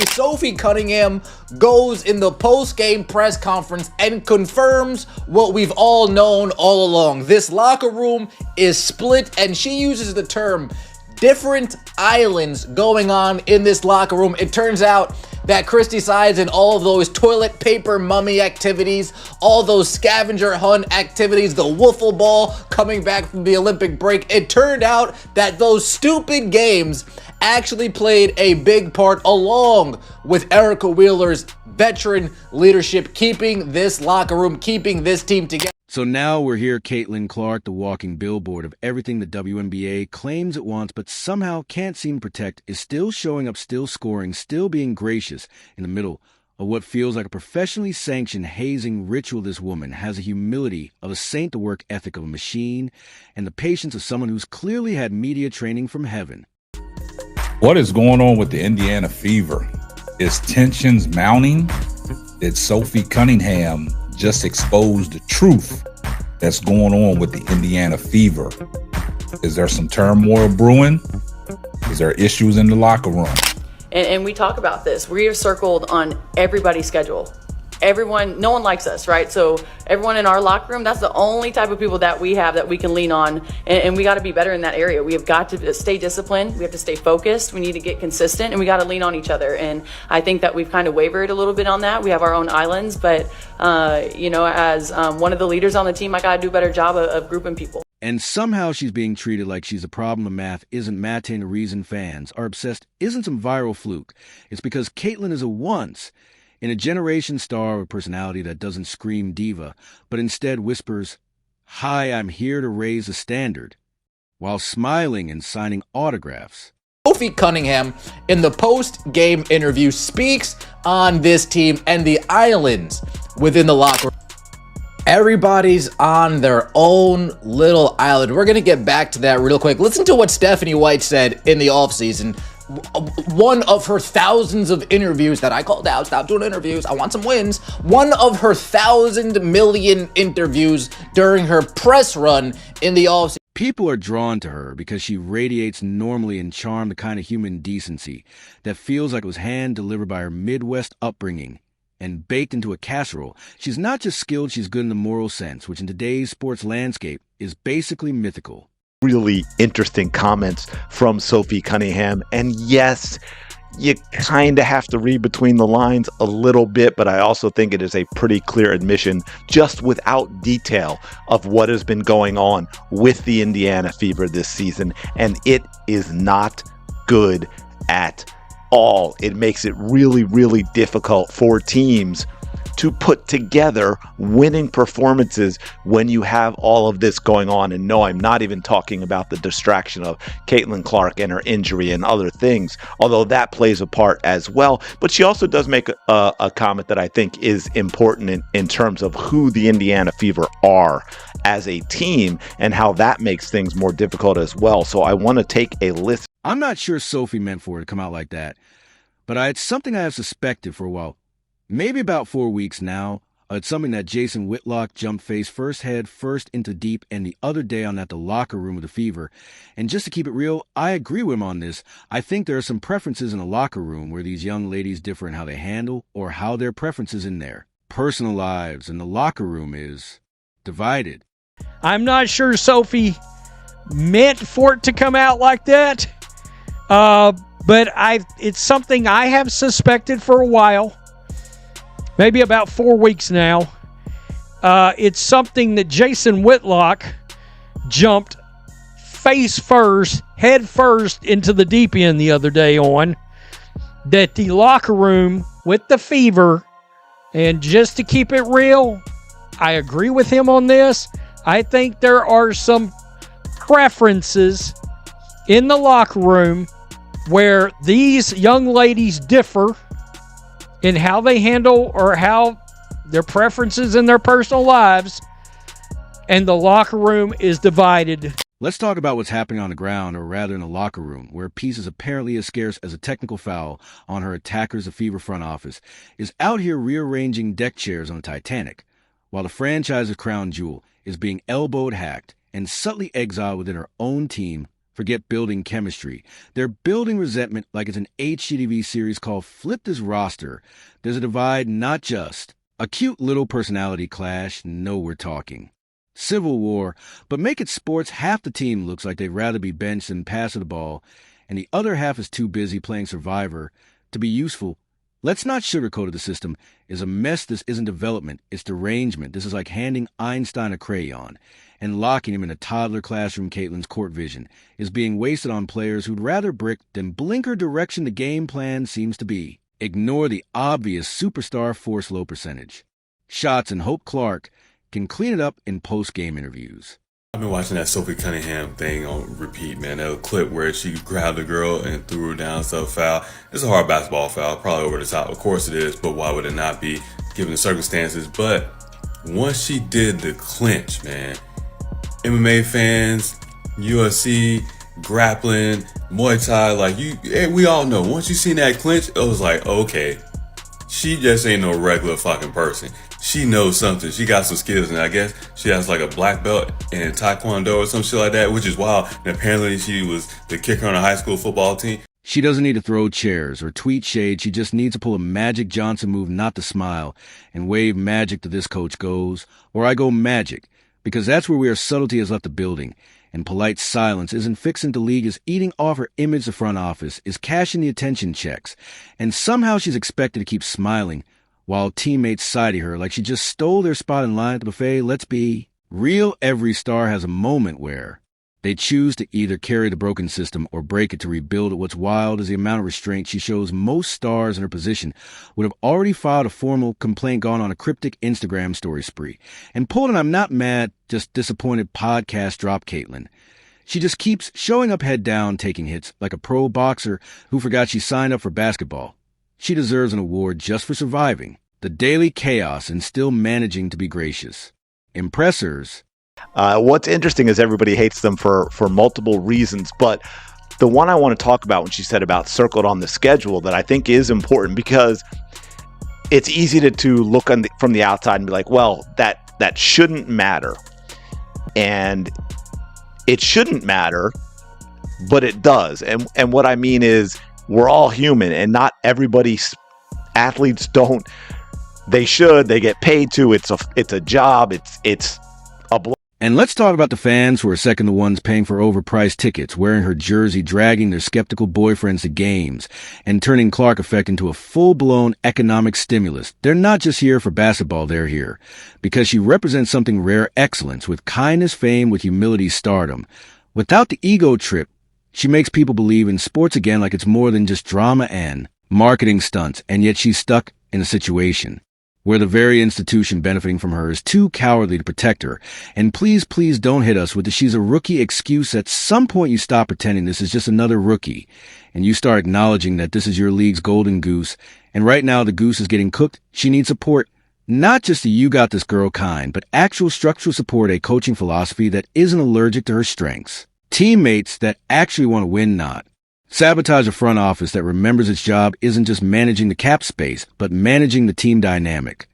Sophie Cunningham goes in the post-game press conference and confirms what we've all known all along. This locker room is split, and she uses the term different islands going on in this locker room. It turns out that Christy Sides and all of those toilet paper mummy activities, all those scavenger hunt activities, the wiffle ball coming back from the Olympic break, it turned out that those stupid games actually played a big part, along with Erica Wheeler's veteran leadership, keeping this locker room, keeping this team together. So now we're here, Caitlin Clark, the walking billboard of everything the WNBA claims it wants but somehow can't seem to protect, is still showing up, still scoring, still being gracious in the middle of what feels like a professionally sanctioned hazing ritual. This woman has the humility of a saint, the work ethic of a machine, and the patience of someone who's clearly had media training from heaven. What is going on with the Indiana Fever? Is tensions mounting? Did Sophie Cunningham just expose the truth that's going on with the Indiana Fever? Is there some turmoil brewing? Is there issues in the locker room? And we talk about this. We are circled on everybody's schedule. Everyone, no one likes us, right? So everyone in our locker room, that's the only type of people that we have that we can lean on. And we got to be better in that area. We have got to stay disciplined. We have to stay focused. We need to get consistent, and we got to lean on each other. And I think that we've kind of wavered a little bit on that. We have our own islands, but as one of the leaders on the team, I got to do a better job of grouping people. And somehow she's being treated like she's a problem of math isn't Matt and the reason fans are obsessed isn't some viral fluke. It's because Caitlin is a once in a generation star with personality that doesn't scream diva, but instead whispers, "Hi, I'm here to raise the standard," while smiling and signing autographs. Sophie Cunningham, in the post-game interview, speaks on this team and the islands within the locker room. Everybody's on their own little island. We're going to get back to that real quick. Listen to what Stephanie White said in the offseason. One of her thousands of interviews that I called out. Stop doing interviews. I want some wins. One of her 1,000 million interviews during her press run in the offseason. People are drawn to her because she radiates normally and charm, the kind of human decency that feels like it was hand-delivered by her Midwest upbringing and baked into a casserole. She's not just skilled, she's good in the moral sense, which in today's sports landscape is basically mythical. Really interesting comments from Sophie Cunningham. And yes, you kind of have to read between the lines a little bit, but I also think it is a pretty clear admission, just without detail, of what has been going on with the Indiana Fever this season. And it is not good at all. It makes it really, really difficult for teams to put together winning performances when you have all of this going on. And no, I'm not even talking about the distraction of Caitlin Clark and her injury and other things, although that plays a part as well. But she also does make a comment that I think is important in terms of who the Indiana Fever are as a team and how that makes things more difficult as well. So I want to take a listen. I'm not sure Sophie meant for it to come out like that, but it's something I have suspected for a while. Maybe about 4 weeks now. It's something that Jason Whitlock jumped face head first into deep and the other day on at the locker room of the Fever. And just to keep it real, I agree with him on this. I think there are some preferences in the locker room where these young ladies differ in how they handle or how their preferences in their personal lives, and the locker room is divided. I'm not sure Sophie meant for it to come out like that, but it's something I have suspected for a while. Maybe about 4 weeks now. It's something that Jason Whitlock jumped face first, head first into the deep end the other day on, that the locker room with the Fever, and just to keep it real, I agree with him on this. I think there are some preferences in the locker room where these young ladies differ in how they handle or how their preferences in their personal lives, and the locker room is divided. Let's talk about what's happening on the ground, or rather in the locker room, where a piece is apparently as scarce as a technical foul on her attackers. The Fever front office is out here rearranging deck chairs on the Titanic, while the franchise's crown jewel is being elbowed, hacked, and subtly exiled within her own team Forget building chemistry. They're building resentment like it's an HGTV series called Flip This Roster. There's a divide, not just a cute little personality clash. No, we're talking Civil War, but make it sports. Half the team looks like they'd rather be benched than passing the ball, and the other half is too busy playing Survivor to be useful. Let's not sugarcoat it. The system is a mess. This isn't development, it's derangement. This is like handing Einstein a crayon and locking him in a toddler classroom. Caitlin's court vision is being wasted on players who'd rather brick than blinker direction the game plan seems to be. Ignore the obvious superstar force low percentage shots, and Hope Clark can clean it up in post-game interviews. I've been watching that Sophie Cunningham thing on repeat, man. That clip where she grabbed the girl and threw her down, so foul. It's a hard basketball foul, probably over the top. Of course it is, but why would it not be given the circumstances? But once she did the clinch, man, MMA fans, UFC, grappling, Muay Thai, like we all know. Once you seen that clinch, it was like, okay, she just ain't no regular fucking person. She knows something. She got some skills, and I guess she has like a black belt in Taekwondo or some shit like that, which is wild. And apparently she was the kicker on a high school football team. She doesn't need to throw chairs or tweet shade. She just needs to pull a Magic Johnson move, not to smile, and wave magic to this coach goes, or I go magic, because that's where subtlety has left the building, and polite silence isn't fixing the league, is eating off her image. The front office is cashing the attention checks, and somehow she's expected to keep smiling while teammates side her like she just stole their spot in line at the buffet. Let's be real. Every star has a moment where they choose to either carry the broken system or break it to rebuild it. What's wild is the amount of restraint she shows. Most stars in her position would have already filed a formal complaint, gone on a cryptic Instagram story spree, and pulled an "I'm not mad, just disappointed" podcast drop. Caitlin, she just keeps showing up head down, taking hits like a pro boxer who forgot she signed up for basketball. She deserves an award just for surviving the daily chaos and still managing to be gracious. Impressors. What's interesting is everybody hates them for multiple reasons, but the one I want to talk about when she said about circled on the schedule that I think is important, because it's easy to look from the outside and be like, well, that shouldn't matter. And it shouldn't matter, but it does. And what I mean is, we're all human, and not everybody's athletes don't. They should. They get paid to. It's a job. It's a. And let's talk about the fans who are second the ones paying for overpriced tickets, wearing her jersey, dragging their skeptical boyfriends to games, and turning Clark Effect into a full-blown economic stimulus. They're not just here for basketball. They're here because she represents something rare: excellence, with kindness, fame, with humility, stardom. Without the ego trip, she makes people believe in sports again, like it's more than just drama and marketing stunts, and yet she's stuck in a situation where the very institution benefiting from her is too cowardly to protect her. And please don't hit us with the "she's a rookie" excuse. At some point you stop pretending this is just another rookie, and you start acknowledging that this is your league's golden goose, and right now the goose is getting cooked. She needs support, not just the "you got this girl" kind, but actual structural support, a coaching philosophy that isn't allergic to her strengths. Teammates that actually want to win, not sabotage. A front office that remembers its job isn't just managing the cap space, but managing the team dynamic.